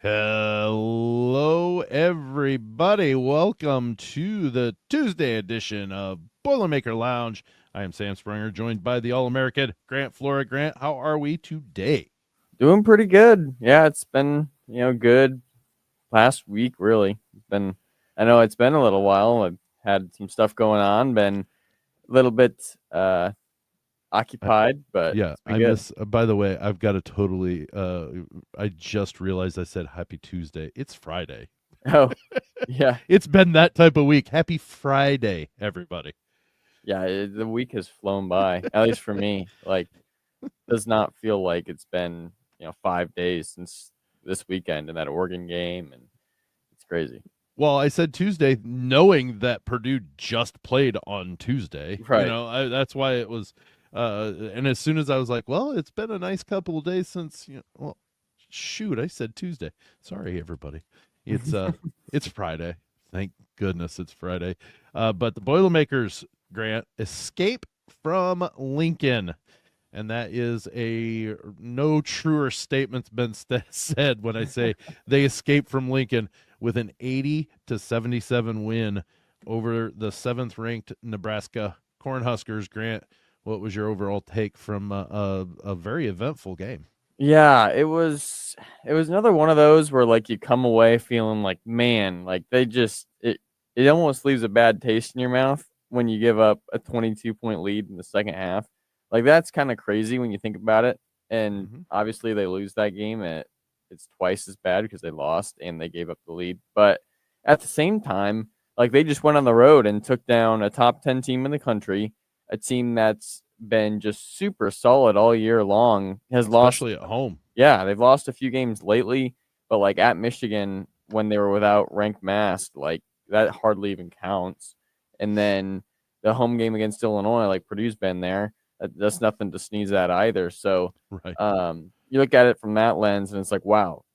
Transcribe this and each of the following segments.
Hello, everybody. Welcome to the Tuesday edition of Boilermaker Lounge. I am Sam Springer, joined by the All-American Grant Flora. Grant, how are we today? Doing pretty good. Yeah, it's been, good last week, really. I know it's been a little while. I've had some stuff going on, been a little bit I, occupied, but yeah, it's been I good. miss. By the way, I've got to totally. I just realized I said Happy Tuesday. It's Friday. Oh, yeah. It's been that type of week. Happy Friday, everybody. Yeah, the week has flown by, at least for me. Like, does not feel like it's been, 5 days since this weekend and that Oregon game, and it's crazy. Well, I said Tuesday, knowing that Purdue just played on Tuesday. Right. That's why it was. And as soon as I was like, "Well, it's been a nice couple of days since," well, shoot, I said Tuesday. Sorry, everybody. It's it's Friday. Thank goodness it's Friday. But the Boilermakers, Grant, escape from Lincoln. And that is a no truer statement's been said when I say they escaped from Lincoln with an 80-77 win over the 7th-ranked Nebraska Cornhuskers. Grant, what was your overall take from a very eventful game? Yeah, it was another one of those where like you come away feeling like, man, like it almost leaves a bad taste in your mouth when you give up a 22-point lead in the second half. Like that's kind of crazy when you think about it. And Mm-hmm. obviously they lose that game and it's twice as bad because they lost and they gave up the lead. But at the same time, like they just went on the road and took down a top 10 team in the country, a team that's been just super solid all year long, has lost. Especially at home. Yeah, they've lost a few games lately, but like at Michigan when they were without ranked Mast, like that hardly even counts. And then the home game against Illinois, like Purdue's been there. That's nothing to sneeze at either. So Right. you look at it from that lens, and it's like, wow,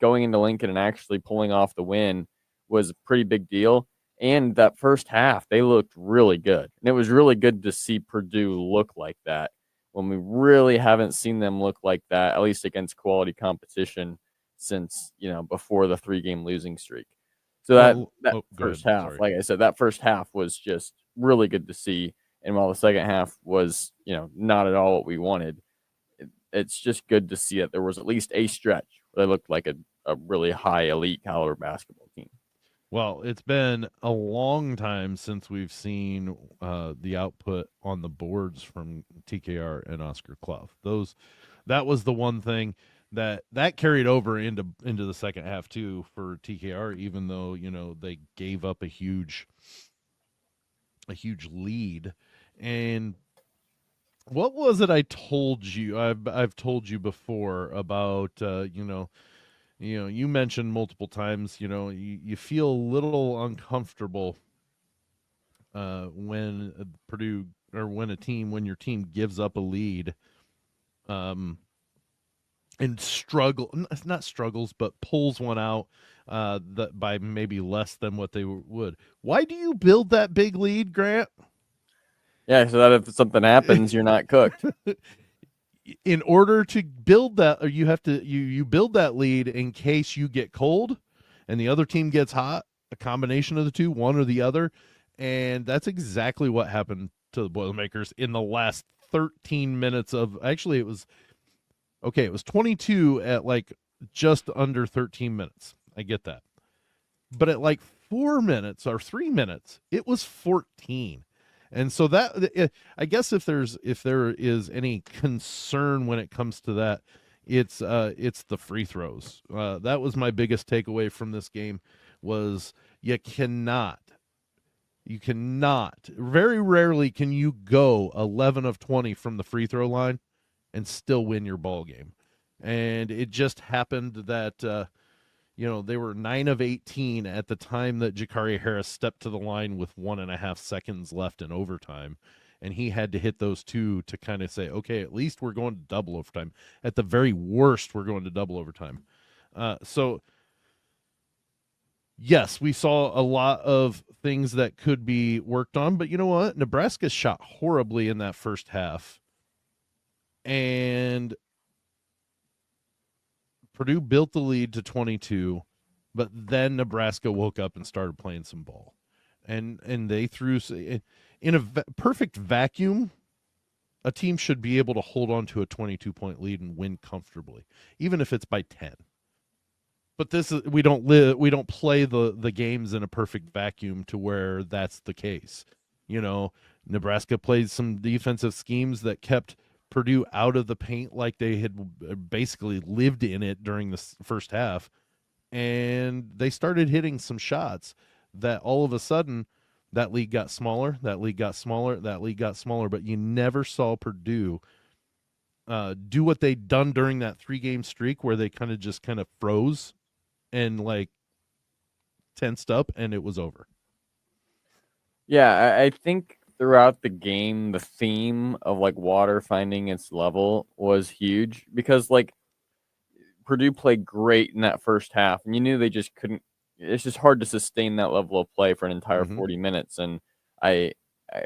going into Lincoln and actually pulling off the win was a pretty big deal. And that first half, they looked really good. And it was really good to see Purdue look like that when we really haven't seen them look like that, at least against quality competition since, before the 3-game losing streak. So that Go first ahead. half, Sorry. like I said, that first half was just really good to see. And while the second half was, not at all what we wanted, it's just good to see that there was at least a stretch where they looked like a really high elite caliber basketball team. Well, it's been a long time since we've seen the output on the boards from TKR and Oscar Clough. That was the one thing that carried over into the second half too for TKR. Even though they gave up a huge lead, and what was it I told you? I've told you before about you mentioned multiple times, you feel a little uncomfortable when Purdue or when your team gives up a lead, um, and not struggles, but pulls one out that by maybe less than what they would. Why do you build that big lead, Grant? Yeah, so that if something happens, you're not cooked. In order to build that, or you have to you build that lead in case you get cold and the other team gets hot, a combination of the two, one or the other. And that's exactly what happened to the Boilermakers in the last 13 minutes of, actually it was 22 at like just under 13 minutes. I get that. But at like 4 minutes or 3 minutes, it was 14. And so that, I guess if there is any concern when it comes to that, it's the free throws. That was my biggest takeaway from this game was you cannot, very rarely can you go 11 of 20 from the free throw line and still win your ball game. And it just happened that they were 9 of 18 at the time that Jakari Harris stepped to the line with 1.5 seconds left in overtime. And he had to hit those two to kind of say, okay, at least we're going to double overtime. At the very worst, we're going to double overtime. So, yes, we saw a lot of things that could be worked on. But you know what? Nebraska shot horribly in that first half. And Purdue built the lead to 22, but then Nebraska woke up and started playing some ball, and they threw in a perfect vacuum. A team should be able to hold on to a 22-point lead and win comfortably, even if it's by 10. But we don't play the games in a perfect vacuum to where that's the case. Nebraska played some defensive schemes that kept Purdue out of the paint like they had basically lived in it during the first half, and they started hitting some shots that all of a sudden that league got smaller, that league got smaller, that league got smaller, but you never saw Purdue do what they'd done during that 3-game streak where they kind of froze and like tensed up and it was over. Yeah, I think throughout the game, the theme of like water finding its level was huge because like Purdue played great in that first half, and you knew they just couldn't. It's just hard to sustain that level of play for an entire 40 minutes. And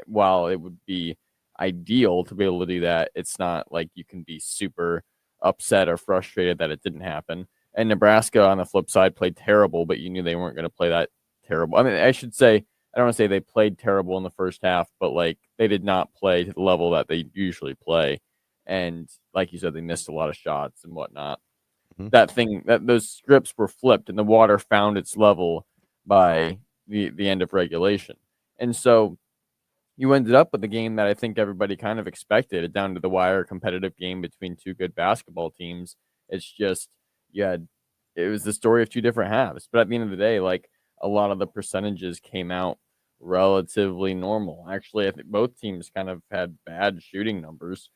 while it would be ideal to be able to do that, it's not like you can be super upset or frustrated that it didn't happen. And Nebraska, on the flip side, played terrible, but you knew they weren't going to play that terrible. I mean, I should say, I don't want to say they played terrible in the first half, but like they did not play to the level that they usually play. And like you said, they missed a lot of shots and whatnot. Those scripts were flipped and the water found its level by the end of regulation. And so you ended up with a game that I think everybody kind of expected, a down to the wire competitive game between two good basketball teams. It's just, it was the story of two different halves. But at the end of the day, like a lot of the percentages came out relatively normal. Actually, I think both teams kind of had bad shooting numbers.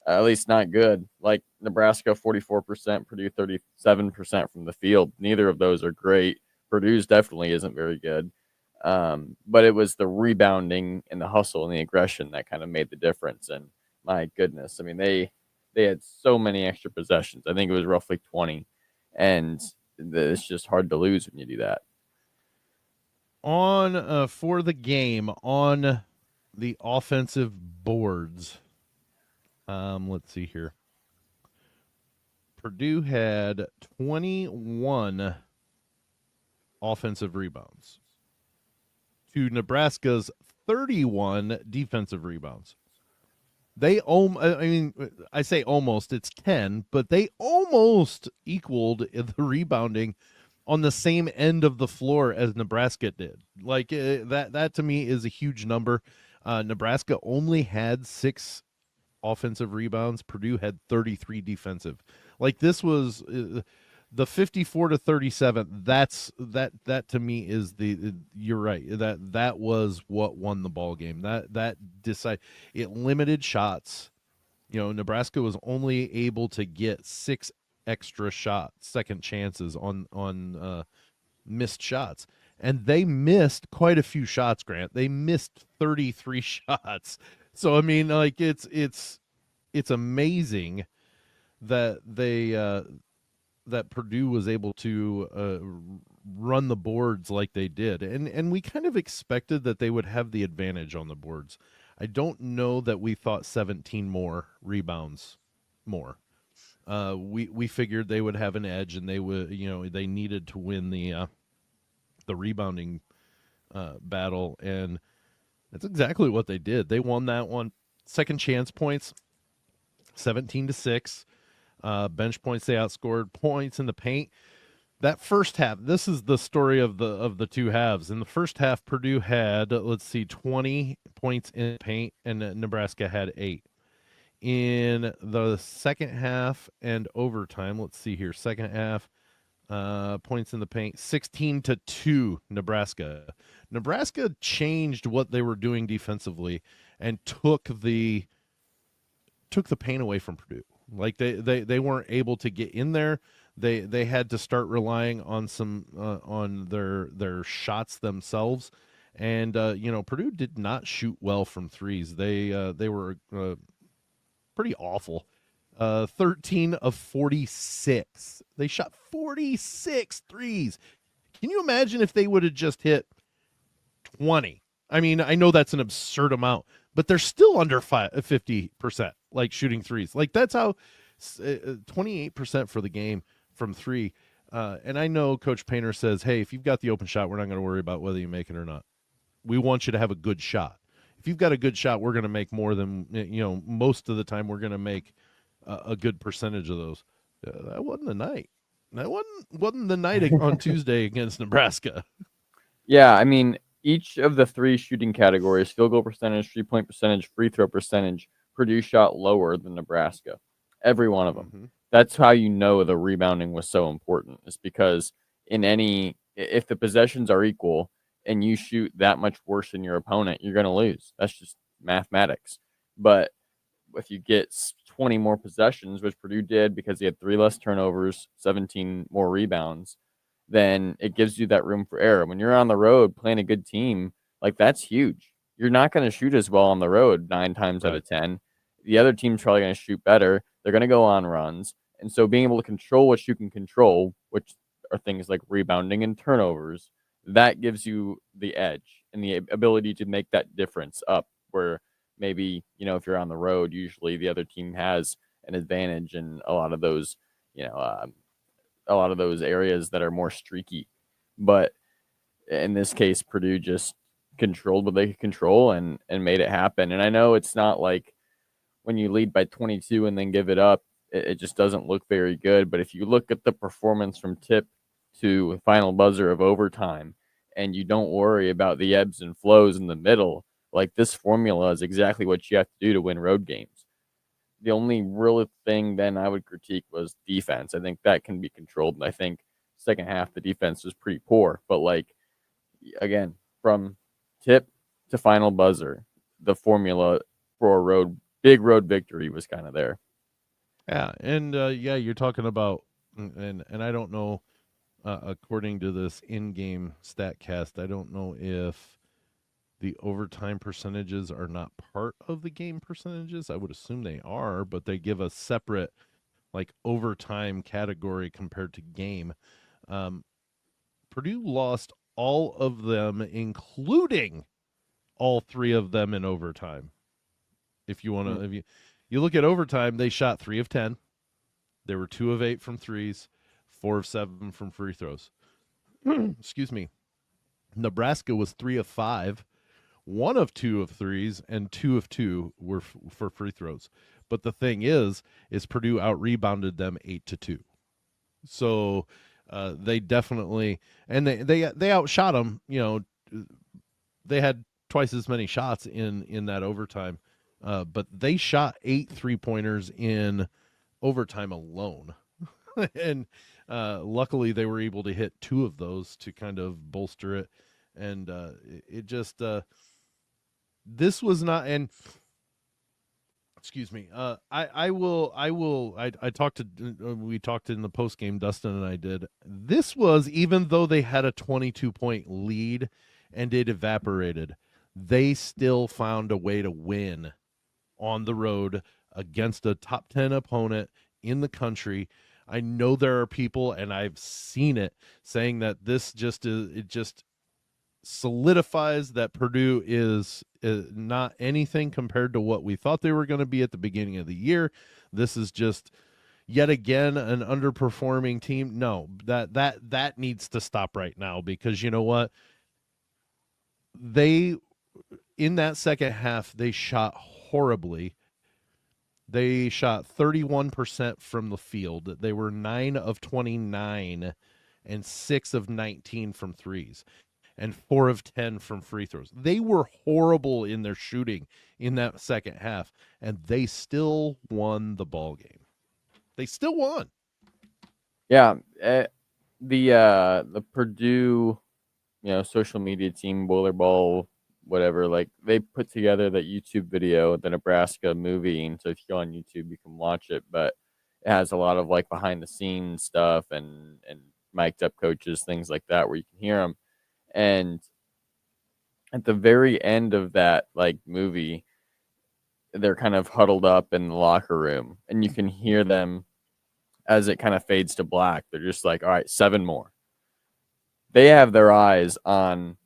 At least not good. Like Nebraska 44%, Purdue 37% from the field. Neither of those are great. Purdue's definitely isn't very good. But it was the rebounding and the hustle and the aggression that kind of made the difference. And my goodness, I mean, they had so many extra possessions. I think it was roughly 20. And it's just hard to lose when you do that. For the game, on the offensive boards, let's see here. Purdue had 21 offensive rebounds to Nebraska's 31 defensive rebounds. I say almost, it's 10, but they almost equaled the rebounding on the same end of the floor as Nebraska did. Like that to me is a huge number. Nebraska only had 6 offensive rebounds. Purdue had 33 defensive. Like this was the 54-37. That to me is you're right. That was what won the ball game. It limited shots. Nebraska was only able to get 6 extra shots, second chances on missed shots. And they missed quite a few shots, Grant. They missed 33 shots. So I mean, like it's amazing that that Purdue was able to run the boards like they did, and we kind of expected that they would have the advantage on the boards. I don't know that we thought 17 more rebounds more. We figured they would have an edge, and they needed to win the rebounding battle, and that's exactly what they did. They won that one. Second chance points, 17-6. Bench points, they outscored points in the paint. That first half, this is the story of the two halves. In the first half, Purdue had 20 points in paint, and Nebraska had 8. In the second half and overtime, let's see here. Second half, points in the paint, 16-2 Nebraska. Nebraska changed what they were doing defensively and took the paint away from Purdue. Like they weren't able to get in there. They had to start relying on some on their shots themselves. And Purdue did not shoot well from threes. They were pretty awful. 13 of 46. They shot 46 threes. Can you imagine if they would have just hit 20? I mean, I know that's an absurd amount, but they're still under 50%, like shooting threes. Like that's how 28% for the game from three. And I know Coach Painter says, hey, if you've got the open shot, we're not going to worry about whether you make it or not. We want you to have a good shot. If you've got a good shot, we're going to make more than, most of the time we're going to make a good percentage of those. That wasn't the night. That wasn't the night on Tuesday against Nebraska. Yeah, I mean, each of the three shooting categories, field goal percentage, 3-point percentage, free throw percentage, Purdue shot lower than Nebraska. Every one of them. Mm-hmm. That's how you know the rebounding was so important. Is because if the possessions are equal and you shoot that much worse than your opponent, you're going to lose. That's just mathematics. But if you get 20 more possessions, which Purdue did because they had 3 less turnovers, 17 more rebounds, then it gives you that room for error. When you're on the road playing a good team, like that's huge. You're not going to shoot as well on the road 9 times out of 10. The other team's probably going to shoot better. They're going to go on runs. And so being able to control what you can control, which are things like rebounding and turnovers, that gives you the edge and the ability to make that difference up where maybe, if you're on the road, usually the other team has an advantage in a lot of those, areas that are more streaky. But in this case, Purdue just controlled what they could control and made it happen. And I know it's not like when you lead by 22 and then give it up, it just doesn't look very good. But if you look at the performance from tip to final buzzer of overtime, and you don't worry about the ebbs and flows in the middle, like this formula is exactly what you have to do to win road games. The only real thing then I would critique was defense. I think that can be controlled. And I think second half, the defense was pretty poor. But again, from tip to final buzzer, the formula for a big road victory was kind of there. Yeah. And you're talking about, and I don't know, according to this in-game StatCast, I don't know if the overtime percentages are not part of the game percentages. I would assume they are, but they give a separate overtime category compared to game. Purdue lost all of them, including all 3 of them in overtime. If you want to, if you look at overtime, they shot 3 of 10. They were 2 of 8 from threes, 4 of 7 from free throws. Excuse me. Nebraska was 3 of 5. 1 of 2 of threes, and 2 of 2 were for free throws. But the thing is Purdue out-rebounded them 8-2. So they definitely, and they outshot them. They had twice as many shots in that overtime, but they shot 8 3-pointers in overtime alone. And luckily they were able to hit 2 of those to kind of bolster it. And it just this was not, and excuse me, we talked in the post game, Dustin and I did. This was, even though they had a 22-point lead and it evaporated, they still found a way to win on the road against a top 10 opponent in the country. I know there are people, and I've seen it, saying that this just solidifies that Purdue is not anything compared to what we thought they were going to be at the beginning of the year. This is just yet again an underperforming team. No, that needs to stop right now, because you know what? In that second half, they shot horribly. They shot 31% from the field. They were 9 of 29 and 6 of 19 from threes, and 4 of 10 from free throws. They were horrible in their shooting in that second half, and they still won the ball game. They still won. Yeah, the Purdue, social media team, Boiler Ball, whatever, they put together that YouTube video, the Nebraska movie, and so if you go on YouTube, you can watch it. But it has a lot of behind the scenes stuff and mic'd up coaches, things like that, where you can hear them. And at the very end of that movie, they're kind of huddled up in the locker room, and you can hear them as it kind of fades to black. They're just all right, 7 more. They have their eyes on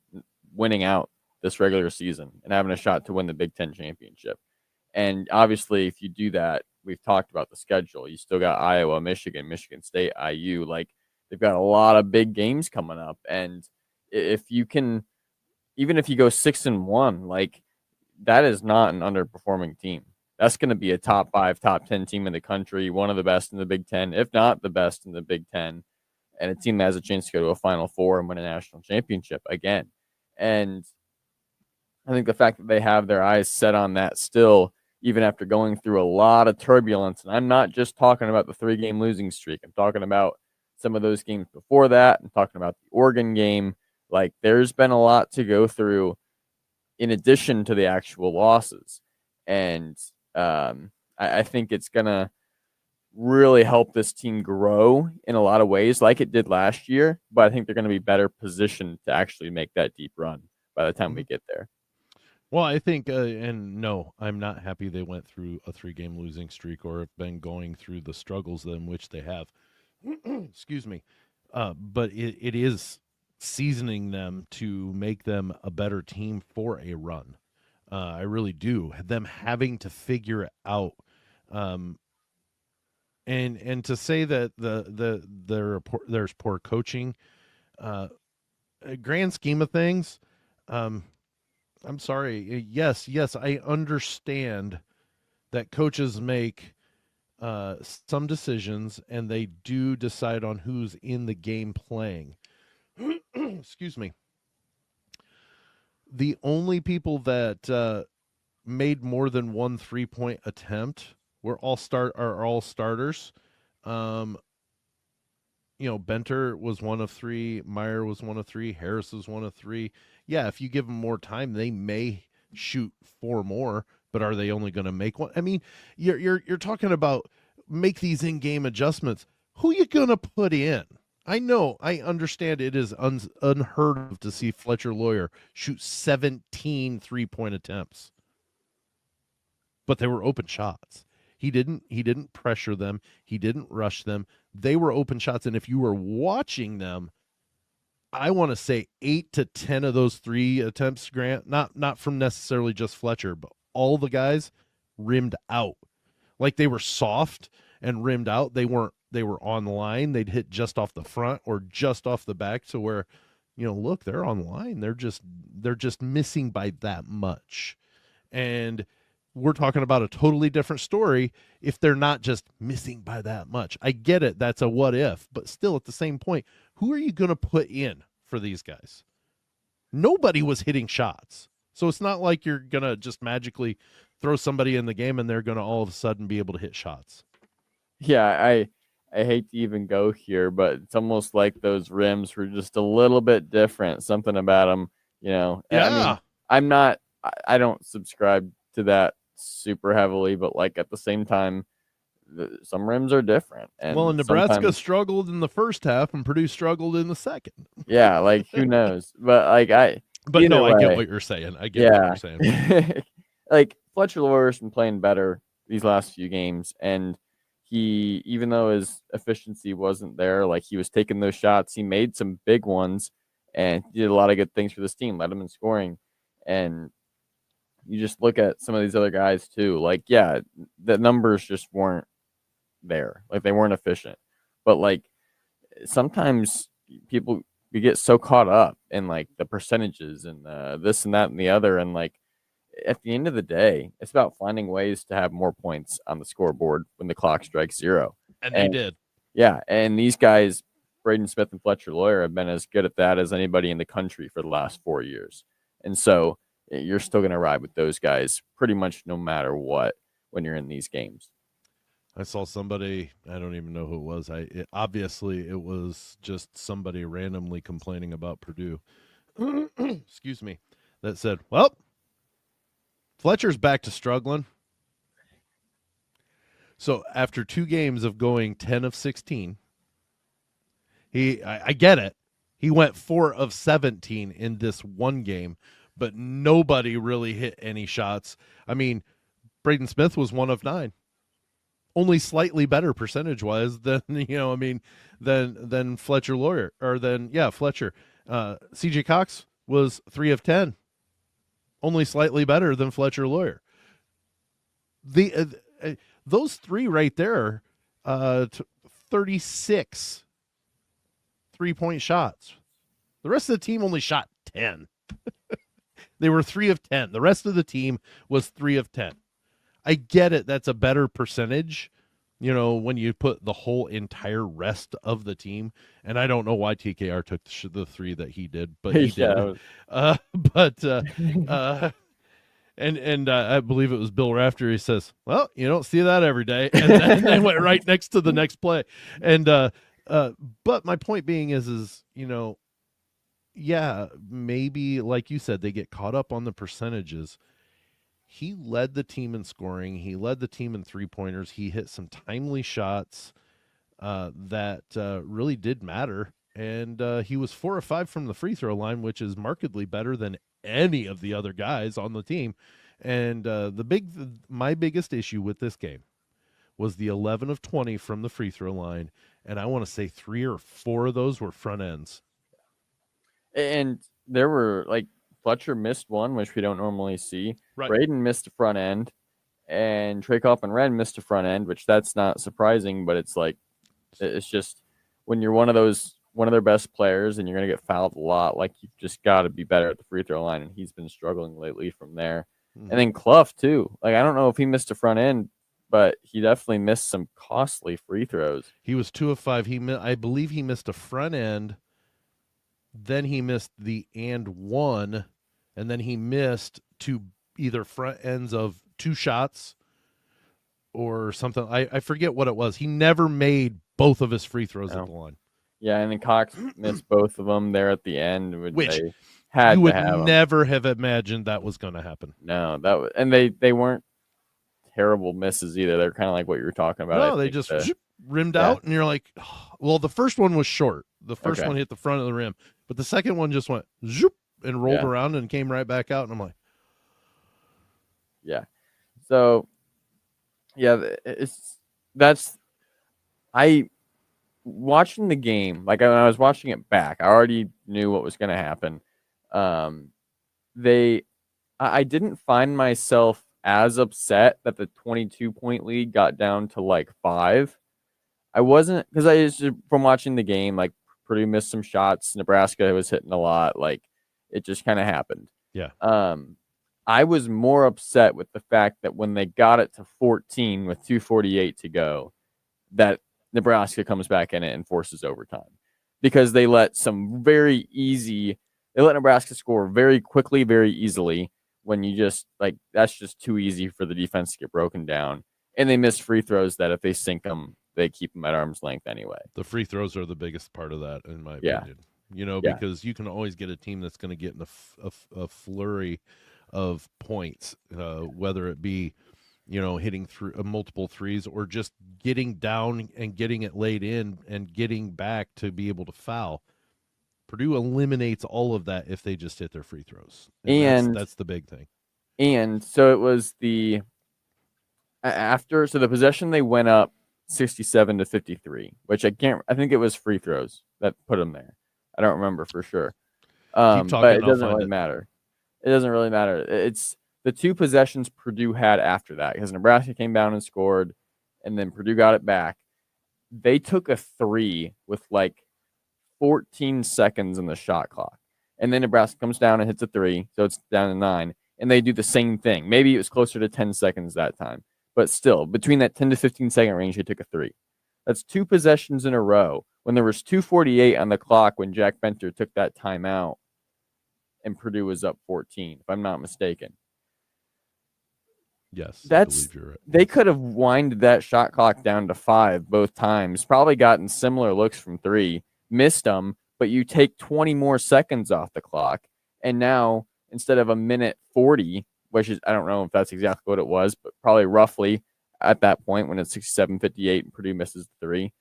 winning out this regular season and having a shot to win the Big Ten championship. And obviously, if you do that, we've talked about the schedule. You still got Iowa, Michigan, Michigan State, IU. Like, they've got a lot of big games coming up. And if you can, even if you go 6-1, like, that is not an underperforming team. That's going to be a top 5, top 10 team in the country, one of the best in the Big Ten, if not the best in the Big Ten, and a team that has a chance to go to a Final Four and win a national championship again. And I think the fact that they have their eyes set on that still, even after going through a lot of turbulence, and I'm not just talking about the 3-game losing streak. I'm talking about some of those games before that. I'm talking about the Oregon game. Like, there's been a lot to go through in addition to the actual losses. And I think it's going to really help this team grow in a lot of ways like it did last year. But I think they're going to be better positioned to actually make that deep run by the time we get there. Well, I think, and no, I'm not happy they went through a 3-game losing streak or have been going through the struggles in which they have. Excuse me. But it is seasoning them to make them a better team for a run. I really do. Them having to figure it out. And to say that there's poor coaching, grand scheme of things, I'm sorry. Yes, I understand that coaches make some decisions and they do decide on who's in the game playing. Excuse me. The only people that made more than one 3-point attempt were all starters. Benter was 1 of 3, Meyer was 1 of 3, Harris was 1 of 3. Yeah, if you give them more time, they may shoot 4 more, but are they only going to make one? I mean, you're talking about make these in-game adjustments. Who you going to put in? I know, I understand it is unheard of to see Fletcher Loyer shoot 17 3-point attempts. But they were open shots. He didn't pressure them. He didn't rush them. They were open shots, and if you were watching them, I want to say 8 to 10 of those 3 attempts, Grant, not from necessarily just Fletcher, but all the guys rimmed out. Like, they were soft and rimmed out. They were on the line. They'd hit just off the front or just off the back to where, look, they're on the line. They're just missing by that much. And we're talking about a totally different story if they're not just missing by that much. I get it. That's a what if, but still at the same point, who are you going to put in for these guys? Nobody was hitting shots. So it's not like you're going to just magically throw somebody in the game and they're going to all of a sudden be able to hit shots. Yeah, I hate to even go here, but it's almost like those rims were just a little bit different. Something about them, Yeah. I mean, I don't subscribe to that super heavily, but like at the same time, some rims are different. And Nebraska struggled in the first half and Purdue struggled in the second. Yeah, like who knows? But like I get what you're saying. I get what you're saying. Like Fletcher Loyer's been playing better these last few games, and he, even though his efficiency wasn't there, like he was taking those shots, he made some big ones, and he did a lot of good things for this team, led them in scoring. And you just look at some of these other guys too, like, yeah, the numbers just weren't there. Like, they weren't efficient. But like sometimes we get so caught up in like the percentages and this and that and the other, and like at the end of the day, it's about finding ways to have more points on the scoreboard when the clock strikes 0. And they did. Yeah, and these guys, Braden Smith and Fletcher Loyer, have been as good at that as anybody in the country for the last 4 years. And so you're still going to ride with those guys pretty much no matter what when you're in these games. I saw somebody, I don't even know who it was. Obviously it was just somebody randomly complaining about Purdue. Excuse me. That said, well, Fletcher's back to struggling. So after 2 games of going 10 of 16, I get it. He went 4 of 17 in this one game, but nobody really hit any shots. I mean, Braden Smith was 1 of 9. Only slightly better percentage-wise than, than Fletcher Loyer, or Fletcher. CJ Cox was 3 of 10. Only slightly better than Fletcher Loyer. those three right there, 36 3-point shots. The rest of the team only shot 10. They were 3 of 10. The rest of the team was 3 of 10. I get it. That's a better percentage, when you put the whole entire rest of the team. And I don't know why TKR took the 3 that he did, but he did. And I believe it was Bill Rafter. He says, "Well, you don't see that every day," and then they went right next to the next play. And but my point being is yeah, maybe like you said, they get caught up on the percentages. He led the team in scoring. He led the team in 3-pointers. He hit some timely shots that really did matter. And he was 4 of 5 from the free throw line, which is markedly better than any of the other guys on the team. And my biggest issue with this game was the 11 of 20 from the free throw line. And I want to say 3 or 4 of those were front ends. And there were Fletcher missed one, which we don't normally see. Right. Braden missed a front end, and Trey and Ren missed a front end, which that's not surprising, but it's just when you're one of their best players and you're going to get fouled a lot, you've just got to be better at the free throw line, and he's been struggling lately from there. Mm-hmm. And then Clough too. I don't know if he missed a front end, but he definitely missed some costly free throws. He was 2 of 5. I believe he missed a front end. Then he missed the and one, and then he missed 2 either front ends of 2 shots or something. I forget what it was. He never made both of his free throws at the line. Yeah, and then Cox missed both of them there at the end, which they had you to would have never have imagined that was going to happen. No, and they weren't terrible misses either. They're kind of like what you were talking about. No, they just rimmed out, and you're like, oh. Well, the first one was short. The first one hit the front of the rim, but the second one just went zoop and rolled around and came right back out, and I'm like, yeah. So, yeah, watching the game, when I was watching it back, I already knew what was going to happen. I didn't find myself as upset that the 22-point lead got down to 5. I wasn't, because I just, from watching the game, Purdue missed some shots. Nebraska was hitting a lot. It just kind of happened. Yeah. I was more upset with the fact that when they got it to 14 with 2:48 to go, that Nebraska comes back in it and forces overtime, because they let Nebraska score very quickly, very easily, when you just that's just too easy for the defense to get broken down. And they missed free throws that if they sink them, they keep them at arm's length anyway. The free throws are the biggest part of that, in my opinion. Because you can always get a team that's going to get in a flurry of points, whether it be, hitting through multiple threes or just getting down and getting it laid in and getting back to be able to foul. Purdue eliminates all of that if they just hit their free throws. And that's the big thing. And so it was the possession they went up 67-53, which I think it was free throws that put them there. I don't remember for sure. But it doesn't really matter. It doesn't really matter. It's the 2 possessions Purdue had after that, because Nebraska came down and scored, and then Purdue got it back. They took a 3 with 14 seconds in the shot clock. And then Nebraska comes down and hits a 3, so it's down to 9. And they do the same thing. Maybe it was closer to 10 seconds that time. But still, between that 10 to 15 second range, they took a 3. That's 2 possessions in a row when there was 2:48 on the clock when Jack Benter took that timeout and Purdue was up 14, if I'm not mistaken. Yes, I believe you're right. They could have winded that shot clock down to 5 both times, probably gotten similar looks from 3, missed them, but you take 20 more seconds off the clock, and now instead of a minute 40, which is, I don't know if that's exactly what it was, but probably roughly at that point when it's 67-58 and Purdue misses the 3,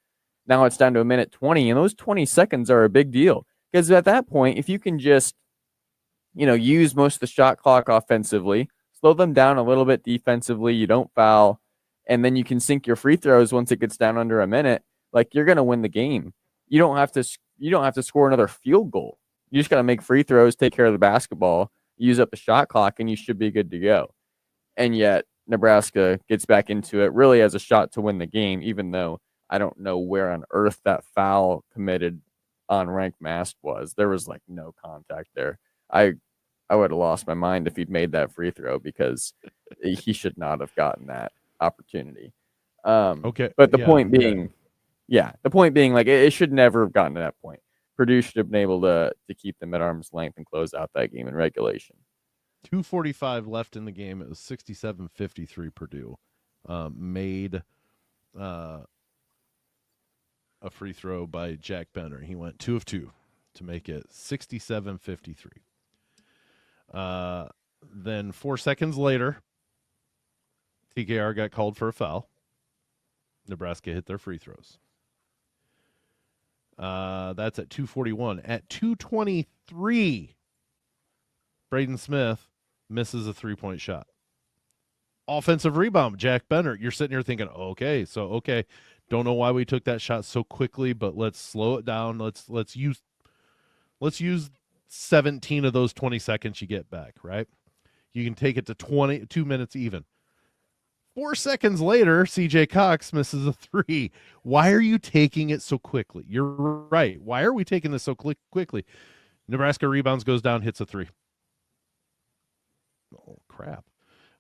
now it's down to a minute 20, and those 20 seconds are a big deal, because at that point, if you can just use most of the shot clock offensively, slow them down a little bit defensively, you don't foul, and then you can sink your free throws once it gets down under a minute, you're going to win the game. You don't have to score another field goal. You just got to make free throws, take care of the basketball, use up the shot clock, and you should be good to go. And yet Nebraska gets back into it really as a shot to win the game, even though I don't know where on earth that foul committed on Rank Mast was. There was like no contact there. I would have lost my mind if he'd made that free throw because he should not have gotten that opportunity. Okay. But the Yeah, point okay. being, the point being, like it should never have gotten to that point. Purdue should have been able to keep them at arm's length and close out that game in regulation. 2:45 left in the game. It was 67-53 Purdue. Made a free throw by Jack Benner. He went 2 of 2 to make it 67-53. Then 4 seconds later, TKR got called for a foul. Nebraska hit their free throws. That's at 2:41. At 2:23, Braden Smith misses a 3-point shot. Offensive rebound, Jack Benner. You're sitting here thinking, okay, don't know why we took that shot so quickly, but let's slow it down. Let's use 17 of those 20 seconds you get back, right? You can take it to 2 minutes even. 4 seconds later, CJ Cox misses a 3. Why are you taking it so quickly? You're right. Why are we taking this so quickly? Nebraska rebounds, goes down, hits a 3. Oh, crap.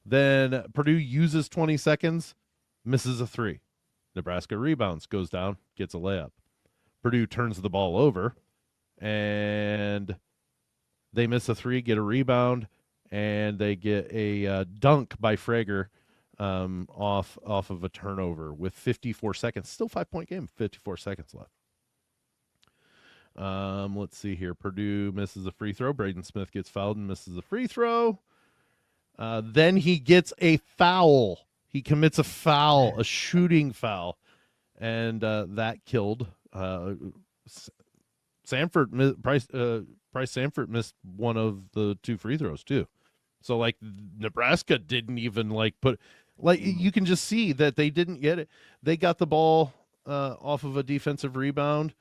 Then Purdue uses 20 seconds, misses a 3. Nebraska rebounds, goes down, gets a layup. Purdue turns the ball over, and they miss a 3, get a rebound, and they get a dunk by Frager off of a turnover with 54 seconds. Still 5-point game, 54 seconds left. Let's see here. Purdue misses a free throw. Braden Smith gets fouled and misses a free throw. Then he gets a foul. He commits a foul, a shooting foul, and that killed Sanford. Price Sanford missed one of the 2 free throws too. So like Nebraska didn't even put, you can just see that they didn't get it. They got the ball off of a defensive rebound.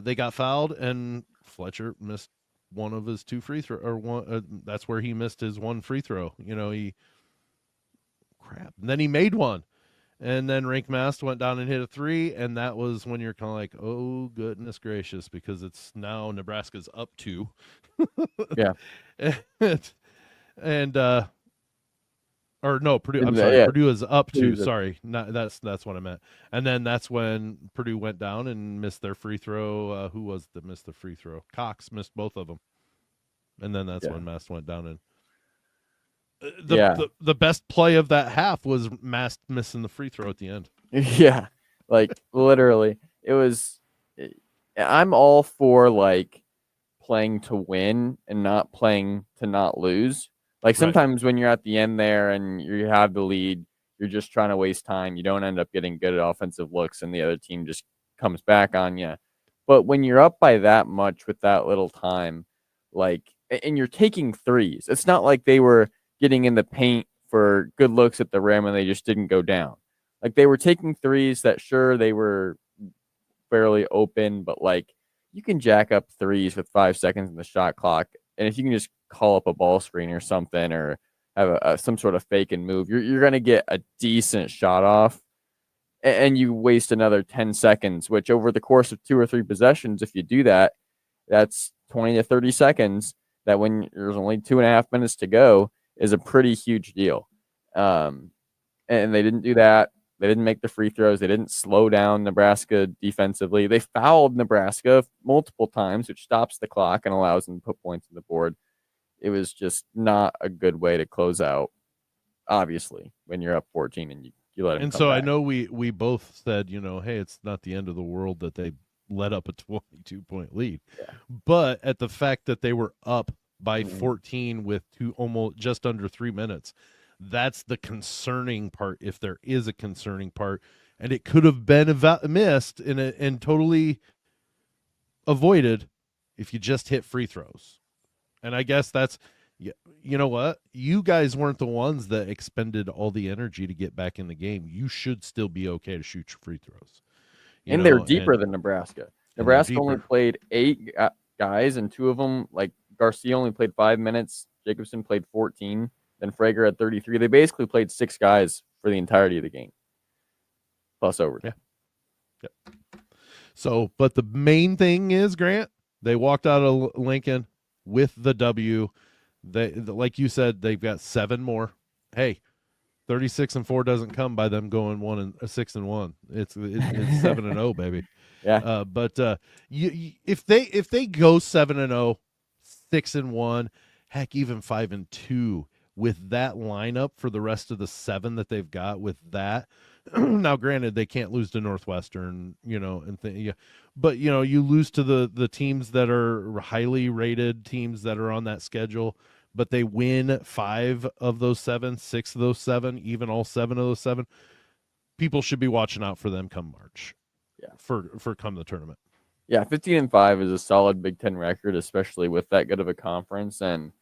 They got fouled, and Fletcher missed one of his 2 free throw, or one. That's where he missed his 1 free throw. And then he made one, and then Rank Mast went down and hit a 3, and that was when you're kind of like, oh goodness gracious, because it's now Nebraska's up 2. Yeah. and or no, Purdue. I'm sorry, Purdue is up 2. Sorry, that's what I meant. And then that's when Purdue went down and missed their free throw. Who was that missed the free throw? Cox missed both of them. And then that's when Mast went down and the best play of that half was Mast missing the free throw at the end. Yeah, like literally, it was. I'm all for playing to win and not playing to not lose. Like sometimes when you're at the end there and you have the lead, you're just trying to waste time. You don't end up getting good at offensive looks, and the other team just comes back on you. But when you're up by that much with that little time, and you're taking threes, it's not like they were getting in the paint for good looks at the rim and they just didn't go down. Like they were taking threes that sure they were fairly open, but you can jack up threes with 5 seconds in the shot clock. And if you can just call up a ball screen or something, or have some sort of fake and move, you're going to get a decent shot off, and you waste another 10 seconds, which over the course of 2 or 3 possessions, if you do that, that's 20 to 30 seconds that when there's only 2.5 minutes to go is a pretty huge deal. And they didn't do that. They didn't make the free throws. They didn't slow down Nebraska defensively. They fouled Nebraska multiple times, which stops the clock and allows them to put points on the board. It was just not a good way to close out, obviously, when you're up 14 and you let it. And so back. I know we both said, hey, it's not the end of the world that they let up a 22-point lead. Yeah. But at the fact that they were up by 14 with almost just under 3 minutes, that's the concerning part, if there is a concerning part. And it could have been missed and totally avoided if you just hit free throws. And I guess that's, you know what? You guys weren't the ones that expended all the energy to get back in the game. You should still be okay to shoot your free throws. And they're deeper than Nebraska. Nebraska only played 8 guys, and 2 of them, Garcia only played 5 minutes. Jacobson played 14. Then Frager had 33. They basically played 6 guys for the entirety of the game, plus overtime. Yeah. Yep. So, but the main thing is, Grant, they walked out of Lincoln with the W. They, like you said, they've got 7 more. Hey, 36-4 doesn't come by them going 6-1. It's 7-0, baby. Yeah. But if they go 7-0, 6-1, heck, even 5-2 with that lineup for the rest of the 7 that they've got with that. Now, granted, they can't lose to Northwestern, yeah, but you lose to the teams that are highly rated teams that are on that schedule. But they win 5 of those 7, 6 of those 7, even all 7 of those 7. People should be watching out for them come March. Yeah. For come the tournament. Yeah, 15-5 is a solid Big Ten record, especially with that good of a conference, and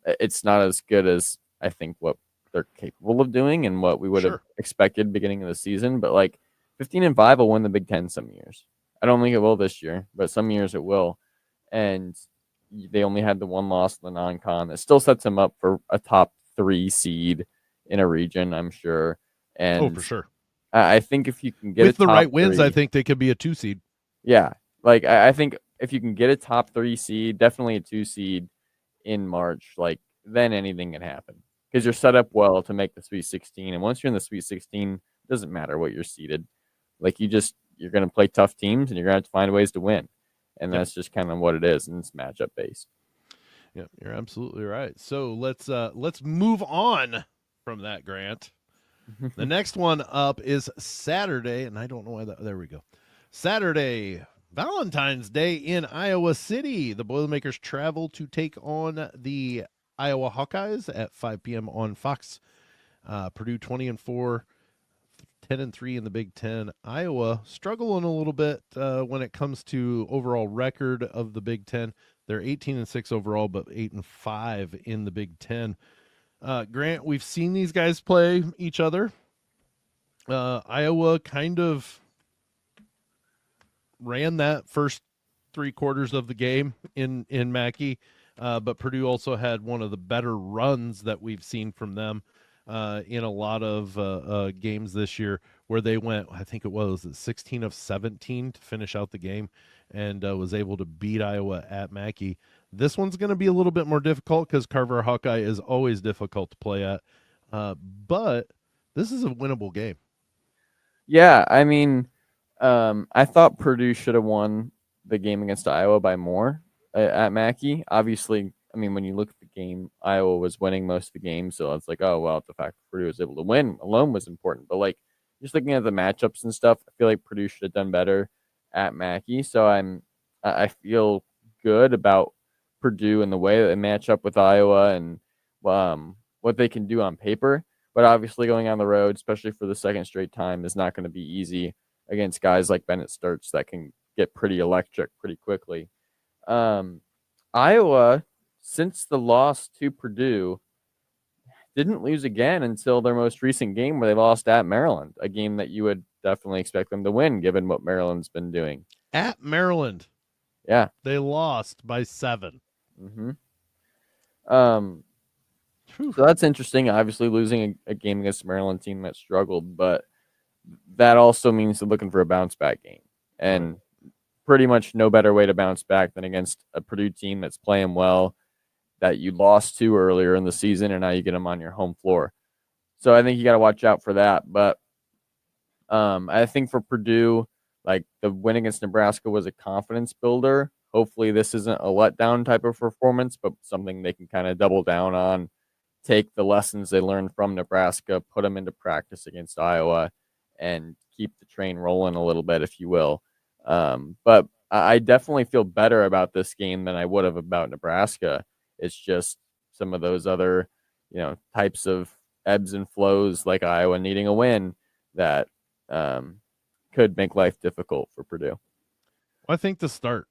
it's not as good as I think what they're capable of doing and what we would have expected beginning of the season. But like 15-5 will win the Big Ten some years. I don't think it will this year, but some years it will. And they only had the 1 loss in the non-con. It still sets them up for a top 3 seed in a region, I'm sure. And for sure. I think if you can get with the right 3, wins, I think they could be a 2 seed. Yeah, like I think if you can get a top 3 seed, definitely a 2 seed in March, like then anything can happen because you're set up well to make the Sweet 16. And once you're in the Sweet 16, it doesn't matter what you're seeded. Like you're going to play tough teams and you're going to have to find ways to win. And that's just kind of what it is, and it's matchup based. Yeah, you're absolutely right. So let's move on from that, Grant. The next one up is Saturday, and I don't know why there we go. Saturday, Valentine's Day in Iowa City. The Boilermakers travel to take on the Iowa Hawkeyes at 5 p.m. on Fox. Purdue 20-4. 10-3 in the Big Ten. Iowa struggling a little bit when it comes to overall record of the Big Ten. They're 18-6 overall, but 8-5 in the Big Ten. Grant, we've seen these guys play each other. Iowa kind of ran that first 3 quarters of the game in Mackey, but Purdue also had one of the better runs that we've seen from them. In a lot of games this year where they went, I think it was 16 of 17 to finish out the game and was able to beat Iowa at Mackey. This one's going to be a little bit more difficult because Carver Hawkeye is always difficult to play at. But this is a winnable game. Yeah, I mean, I thought Purdue should have won the game against Iowa by more at Mackey. Obviously, I mean, when you look at the game, Iowa was winning most of the game, so it's like, oh, well, the fact that Purdue was able to win alone was important. But, like, just looking at the matchups and stuff, I feel like Purdue should have done better at Mackey. So I feel good about Purdue and the way that they match up with Iowa and what they can do on paper. But obviously going on the road, especially for the second straight time, is not going to be easy against guys like Bennett Sturts that can get pretty electric pretty quickly. Iowa, since the loss to Purdue, didn't lose again until their most recent game where they lost at Maryland, a game that you would definitely expect them to win given what Maryland's been doing. At Maryland. Yeah. They lost by 7. Mm-hmm. So that's interesting. Obviously losing a game against a Maryland team that struggled, but that also means they're looking for a bounce back game. And pretty much no better way to bounce back than against a Purdue team that's playing well, that you lost to earlier in the season, and now you get them on your home floor. So I think you got to watch out for that. But I think for Purdue, like the win against Nebraska was a confidence builder. Hopefully this isn't a letdown type of performance, but something they can kind of double down on, take the lessons they learned from Nebraska, put them into practice against Iowa, and keep the train rolling a little bit, if you will. But I definitely feel better about this game than I would have about Nebraska. It's just some of those other, types of ebbs and flows like Iowa needing a win that could make life difficult for Purdue. I think the start,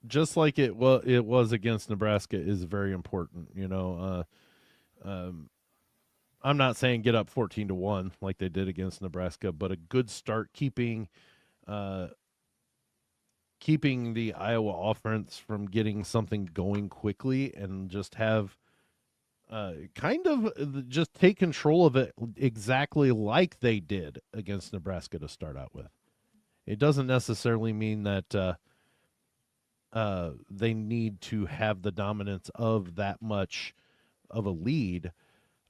just like it was against Nebraska, is very important. I'm not saying get up 14-1 like they did against Nebraska, but a good start keeping the Iowa offense from getting something going quickly and just have kind of just take control of it exactly like they did against Nebraska to start out with. It doesn't necessarily mean that they need to have the dominance of that much of a lead.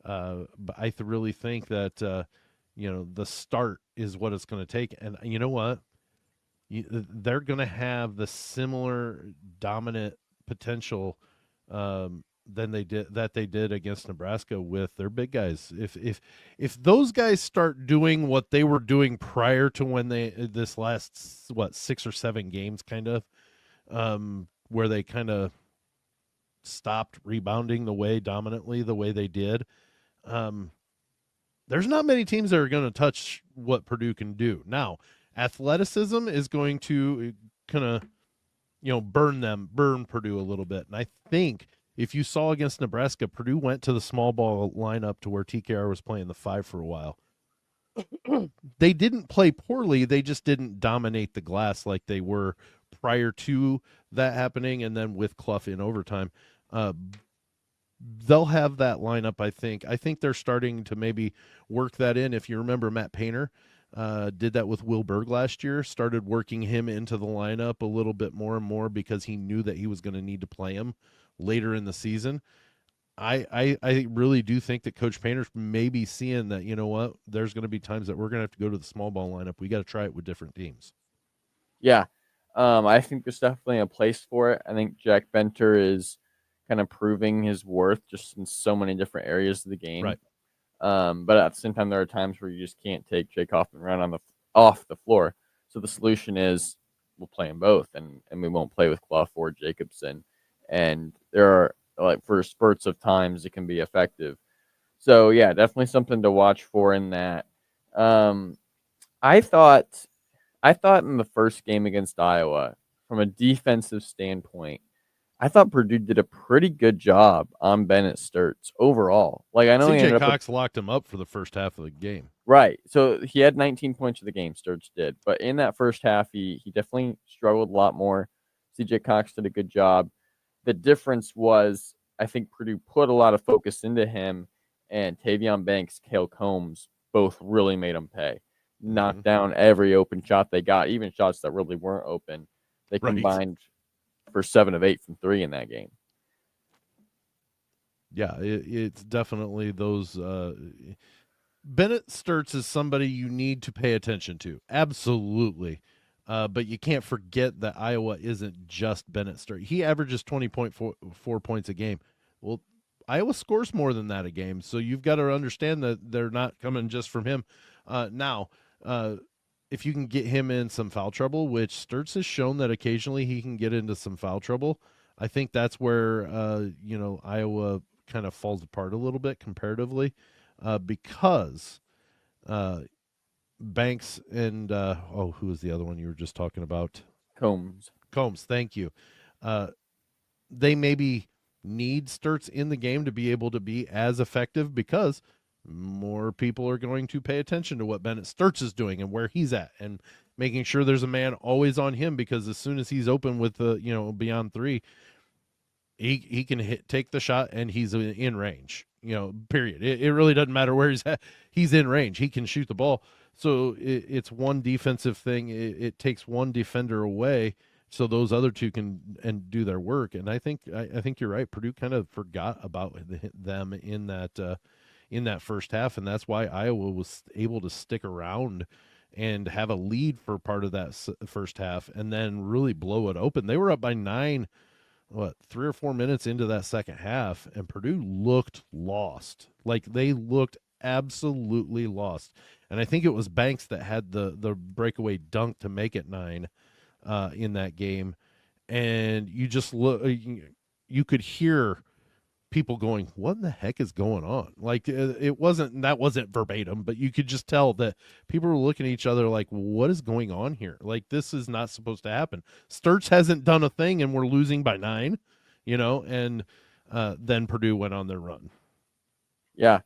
But I really think that the start is what it's going to take. And you know what? They're going to have the similar dominant potential than they did against Nebraska with their big guys. If those guys start doing what they were doing prior to when this last 6 or 7 games kind of where they kind of stopped rebounding dominantly the way they did, there's not many teams that are going to touch what Purdue can do. Now, athleticism is going to kind of burn Purdue a little bit. And I think if you saw against Nebraska, Purdue went to the small ball lineup to where TKR was playing the 5 for a while. They didn't play poorly. They just didn't dominate the glass like they were prior to that happening. And then with Clough in overtime, they'll have that lineup. I think they're starting to maybe work that in. If you remember, Matt Painter did that with Will Berg last year, started working him into the lineup a little bit more and more because he knew that he was going to need to play him later in the season. I really do think that Coach Painter's maybe seeing that, you know what, there's going to be times that we're going to have to go to the small ball lineup. We got to try it with different teams. Yeah. I think there's definitely a place for it. I think Jack Benter is kind of proving his worth just in so many different areas of the game. Right. But at the same time, there are times where you just can't take Jake Hoffman right off the floor. So the solution is we'll play them both, and we won't play with Clough or Jacobson. And there are, like, for spurts of times, it can be effective. So yeah, definitely something to watch for in that. I thought in the first game against Iowa, from a defensive standpoint, I thought Purdue did a pretty good job on Bennett Sturts overall. Like, I know CJ Cox locked him up for the first half of the game. Right. So he had 19 points of the game, Sturts did. But in that first half, he definitely struggled a lot more. CJ Cox did a good job. The difference was, I think Purdue put a lot of focus into him, and Tavion Banks, Cale Combs both really made him pay. Knocked down every open shot they got, even shots that really weren't open. They combined for 7 of 8 from 3 in that game. Yeah, it's definitely those. Bennett Sturts is somebody you need to pay attention to. Absolutely. But you can't forget that Iowa isn't just Bennett Sturts. He averages 20.4 points a game. Well, Iowa scores more than that a game, so you've got to understand that they're not coming just from him. Now, if you can get him in some foul trouble, which Sturts has shown that occasionally he can get into some foul trouble, I think that's where Iowa kind of falls apart a little bit comparatively, because Banks and who was the other one you were just talking about? Combs, thank you. They maybe need Sturts in the game to be able to be as effective, because more people are going to pay attention to what Bennett Sturts is doing and where he's at, and making sure there's a man always on him, because as soon as he's open with the beyond 3, he can take the shot and he's in range. Period. It really doesn't matter where he's at. He's in range. He can shoot the ball. So it's one defensive thing. It takes one defender away, so those other two can do their work. And I think you're right. Purdue kind of forgot about them in that first half, and that's why Iowa was able to stick around and have a lead for part of that first half, and then really blow it open. They were up by 9, 3 or 4 minutes into that second half, and Purdue looked lost. Like, they looked absolutely lost. And I think it was Banks that had the breakaway dunk to make it 9 in that game. And you just you could hear people going, what in the heck is going on? Like, that wasn't verbatim, but you could just tell that people were looking at each other like, what is going on here? Like, this is not supposed to happen. Sturts hasn't done a thing, and we're losing by 9, and then Purdue went on their run. Yeah.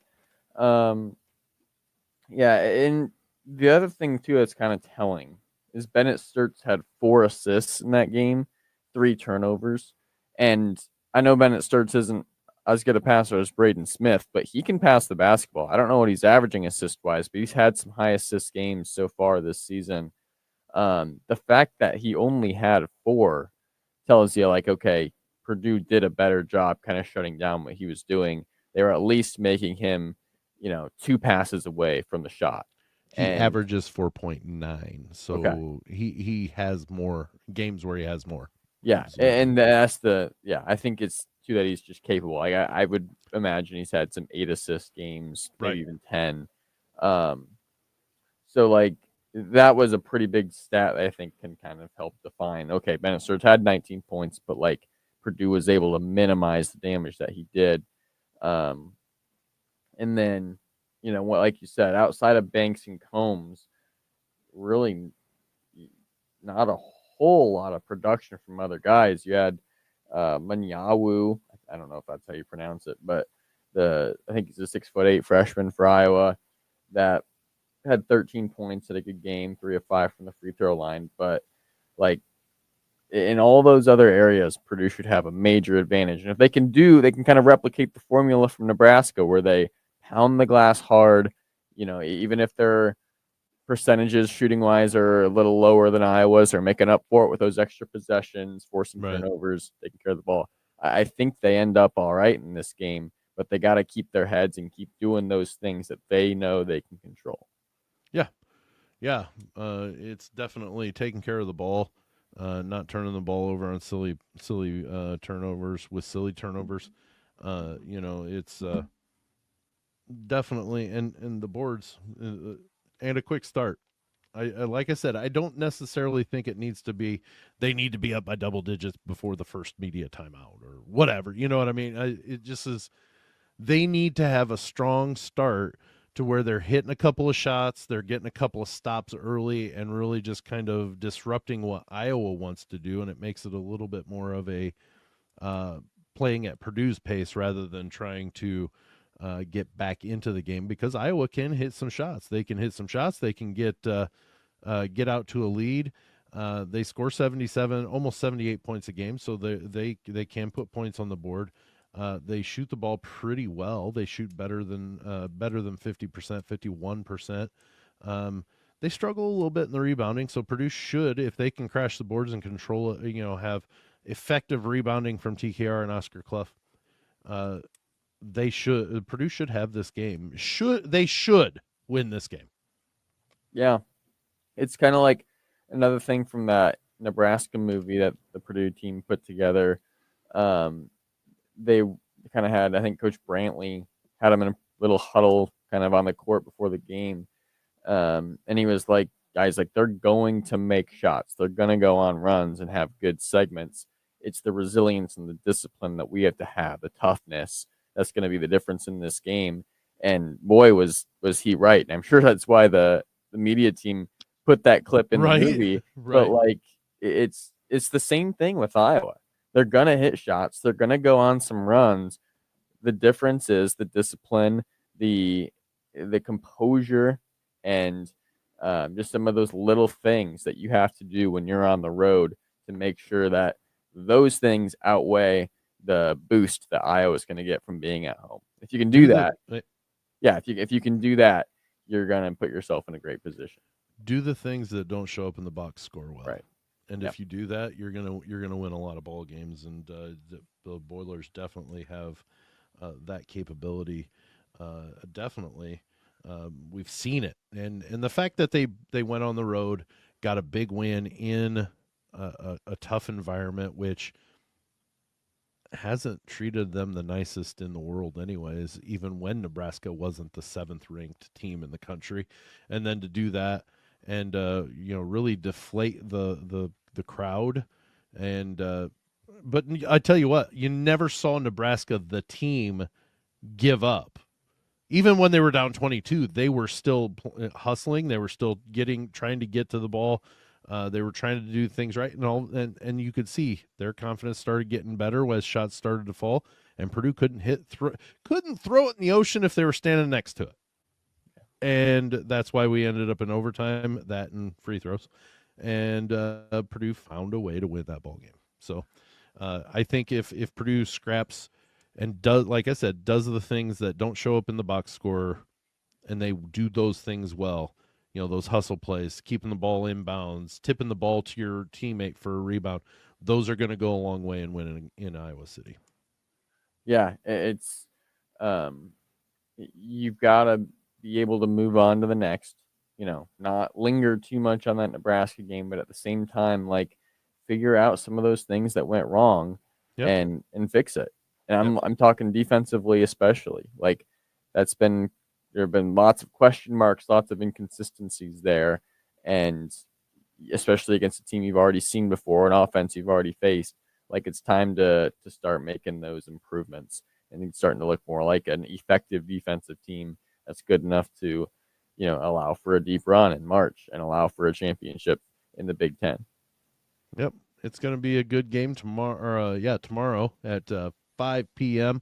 Yeah, and the other thing, too, that's kind of telling is Bennett Sturts had 4 assists in that game, 3 turnovers. And I know Bennett Sturts isn't as good a passer as Braden Smith, but he can pass the basketball. I don't know what he's averaging assist-wise, but he's had some high assist games so far this season. The fact that he only had 4 tells you, like, okay, Purdue did a better job kind of shutting down what he was doing. They were at least making him, 2 passes away from the shot. He And averages 4.9, so okay, he has more games where he has more. yeah, Absolutely. and that's I think it's too that he's just capable. Like I would imagine he's had some 8 assist games, maybe Right. even 10. Um, so like that was a pretty big stat that I think can kind of help define. Okay, Bennett Sturge had 19 points, but like Purdue was able to minimize the damage that he did. Um, and then, what, like you said, outside of Banks and Combs, really not a whole lot of production from other guys. You had Manyawu. I don't know if that's how you pronounce it, but I think he's a 6'8" freshman for Iowa that had 13 points at a good game, 3 of 5 from the free throw line. But like in all those other areas, Purdue should have a major advantage. And if they can kind of replicate the formula from Nebraska where they pound the glass hard, even if their percentages shooting wise are a little lower than Iowa's, or making up for it with those extra possessions, forcing Right. turnovers, taking care of the ball. I think they end up all right in this game, but they got to keep their heads and keep doing those things that they know they can control. Yeah. Yeah. It's definitely taking care of the ball, not turning the ball over on silly turnovers with silly turnovers. It's definitely and the boards and a quick start. I like I said, I don't necessarily think it needs to be. They need to be up by double digits before the first media timeout or whatever. You know what I mean? It just is. They need to have a strong start to where they're hitting a couple of shots, they're getting a couple of stops early, and really just kind of disrupting what Iowa wants to do, and it makes it a little bit more of a uh, playing at Purdue's pace rather than trying to get back into the game, because Iowa can hit some shots. They can hit some shots. They can get out to a lead. They score 77, almost 78 points a game, so they can put points on the board. They shoot the ball pretty well. They shoot better than 50%, 51%. They struggle a little bit in the rebounding, so Purdue should, if they can crash the boards and control it, have effective rebounding from TKR and Oscar Clough. Purdue should have this game. They should win this game. Yeah, it's kind of like another thing from that Nebraska movie that the Purdue team put together. They kind of had, I think Coach Brantley had them in a little huddle kind of on the court before the game. And he was like, guys, like, they're going to make shots. They're going to go on runs and have good segments. It's the resilience and the discipline that we have to have, the toughness. That's going to be the difference in this game. And boy, was he right. And I'm sure that's why the media team put that clip in the movie. Right. But like, it's the same thing with Iowa. They're going to hit shots. They're going to go on some runs. The difference is the discipline, the composure, and just some of those little things that you have to do when you're on the road to make sure that those things outweigh the boost that Iowa's going to get from being at home. If you can do that, if you can do that, you're going to put yourself in a great position. Do the things that don't show up in the box score well. Right. And if you do that, you're gonna win a lot of ball games, and the Boilers definitely have that capability. Definitely, we've seen it, and the fact that they went on the road, got a big win in a tough environment, which hasn't treated them the nicest in the world, anyways. Even when Nebraska wasn't the 7th ranked team in the country, and then to do that. And really deflate the crowd, and but I tell you what, you never saw Nebraska, the team, give up. Even when they were down 22, they were still hustling. They were still trying to get to the ball. They were trying to do things right, and you could see their confidence started getting better as shots started to fall. And Purdue couldn't throw it in the ocean if they were standing next to it. And that's why we ended up in overtime, that and free throws. And Purdue found a way to win that ball game. So I think if Purdue scraps and does, like I said, does the things that don't show up in the box score, and they do those things well. Those hustle plays, keeping the ball inbounds, tipping the ball to your teammate for a rebound. Those are going to go a long way in winning in Iowa City. Yeah, it's you've got to be able to move on to the next. Not linger too much on that Nebraska game, but at the same time, like, figure out some of those things that went wrong, Yep. and fix it. And I'm talking defensively, especially. Like, there have been lots of question marks, lots of inconsistencies there, and especially against a team you've already seen before, an offense you've already faced. Like, it's time to start making those improvements and starting to look more like an effective defensive team that's good enough to, allow for a deep run in March and allow for a championship in the Big Ten. Yep, it's going to be a good game tomorrow. Tomorrow at 5 p.m.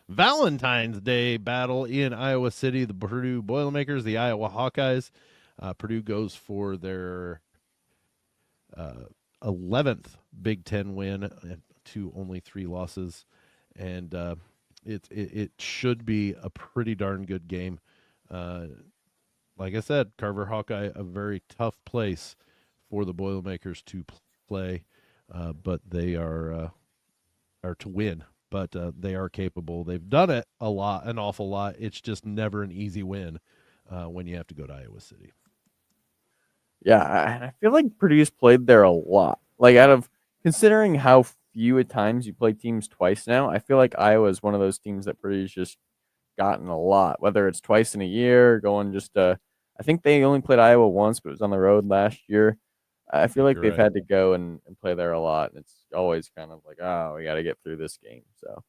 Valentine's Day battle in Iowa City. The Purdue Boilermakers, the Iowa Hawkeyes. Purdue goes for their 11th Big Ten win to only 3 losses, and it should be a pretty darn good game. Like I said, Carver Hawkeye, a very tough place for the Boilermakers to play, but they are to win. But they are capable. They've done it an awful lot. It's just never an easy win when you have to go to Iowa City. Yeah, I feel like Purdue's played there a lot. Like, considering how few at times you play teams twice now, I feel like Iowa is one of those teams that Purdue's just gotten a lot, whether it's twice in a year, going just I think they only played Iowa once, but it was on the road last year. I feel like they've had to go and play there a lot, and it's always kind of like, we got to get through this game. So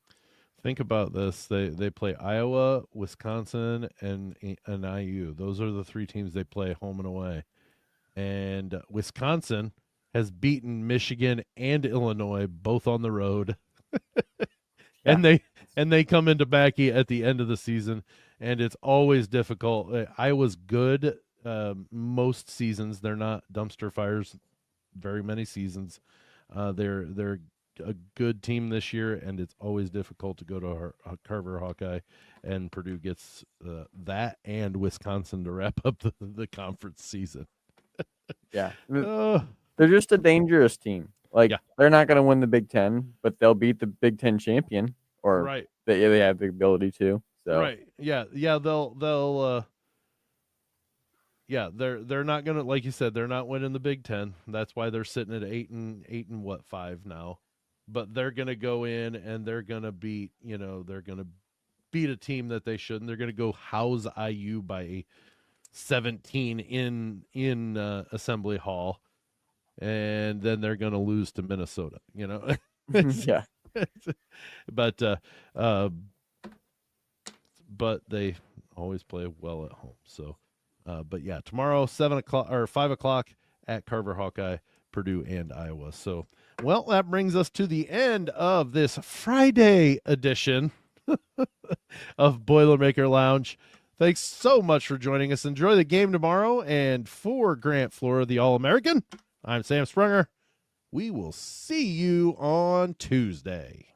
think about this: they play Iowa, Wisconsin, and IU. Those are the 3 teams they play home and away. And Wisconsin has beaten Michigan and Illinois both on the road. yeah. and they come into Mackey at the end of the season, and it's always difficult. Iowa's good most seasons. They're not dumpster fires very many seasons. They're a good team this year, and it's always difficult to go to Carver Hawkeye, and Purdue gets that and Wisconsin to wrap up the conference season. Yeah. They're just a dangerous team. Like, they're not going to win the Big Ten, but they'll beat the Big Ten champion, or right. they have the ability to. So right, they'll they're not gonna, like you said, they're not winning the Big Ten. That's why they're sitting at 5 now. But they're gonna go in and they're gonna beat a team that they shouldn't. They're gonna go house IU by 17 in Assembly Hall, and then they're gonna lose to Minnesota. yeah. But they always play well at home. So, but yeah, tomorrow 7:00 or 5:00 at Carver Hawkeye, Purdue and Iowa. So, well, that brings us to the end of this Friday edition of Boilermaker Lounge. Thanks so much for joining us. Enjoy the game tomorrow. And for Grant Flora, the All-American, I'm Sam Sprunger. We will see you on Tuesday.